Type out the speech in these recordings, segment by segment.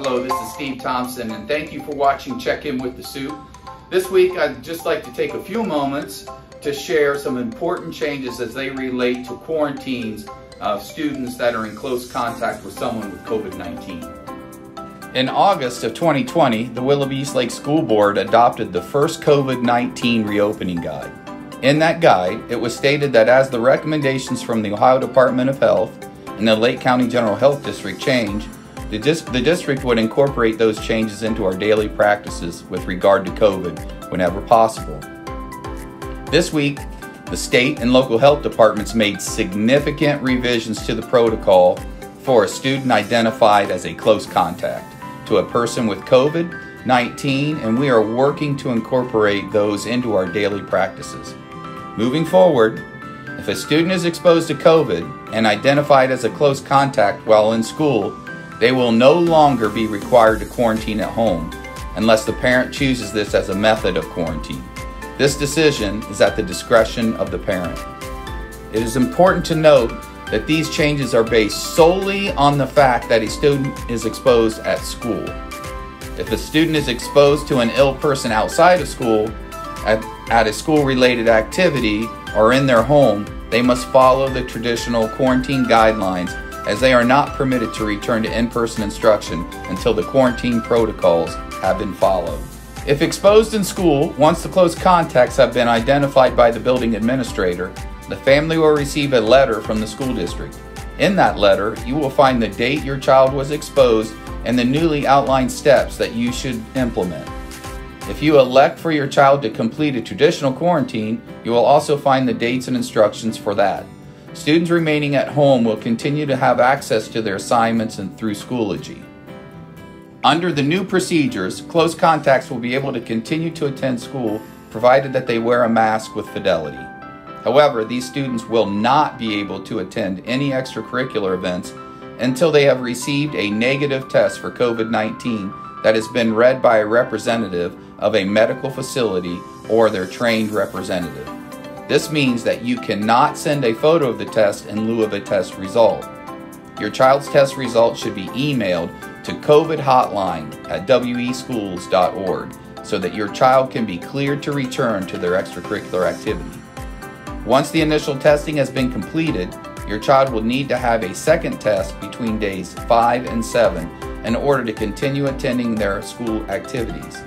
Hello, this is Steve Thompson, and thank you for watching Check In with the Soup. This week, I'd just like to take a few moments to share some important changes as they relate to quarantines of students that are in close contact with someone with COVID-19. In August of 2020, the Willoughby East Lake School Board adopted the first COVID-19 reopening guide. In that guide, it was stated that as the recommendations from the Ohio Department of Health and the Lake County General Health District change, the district would incorporate those changes into our daily practices with regard to COVID whenever possible. This week, the state and local health departments made significant revisions to the protocol for a student identified as a close contact to a person with COVID-19, and we are working to incorporate those into our daily practices. Moving forward, if a student is exposed to COVID and identified as a close contact while in school, they will no longer be required to quarantine at home unless the parent chooses this as a method of quarantine. This decision is at the discretion of the parent. It is important to note that these changes are based solely on the fact that a student is exposed at school. If a student is exposed to an ill person outside of school, at a school-related activity, or in their home, they must follow the traditional quarantine guidelines, as they are not permitted to return to in-person instruction until the quarantine protocols have been followed. If exposed in school, once the close contacts have been identified by the building administrator, the family will receive a letter from the school district. In that letter, you will find the date your child was exposed and the newly outlined steps that you should implement. If you elect for your child to complete a traditional quarantine, you will also find the dates and instructions for that. Students remaining at home will continue to have access to their assignments and through Schoology. Under the new procedures, close contacts will be able to continue to attend school provided that they wear a mask with fidelity. However, these students will not be able to attend any extracurricular events until they have received a negative test for COVID-19 that has been read by a representative of a medical facility or their trained representative. This means that you cannot send a photo of the test in lieu of a test result. Your child's test result should be emailed to covidhotline@weschools.org so that your child can be cleared to return to their extracurricular activity. Once the initial testing has been completed, your child will need to have a second test between days 5 and 7 in order to continue attending their school activities.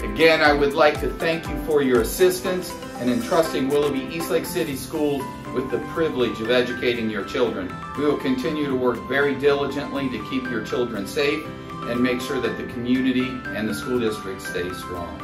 Again, I would like to thank you for your assistance in entrusting Willoughby East Lake City Schools with the privilege of educating your children. We will continue to work very diligently to keep your children safe and make sure that the community and the school district stay strong.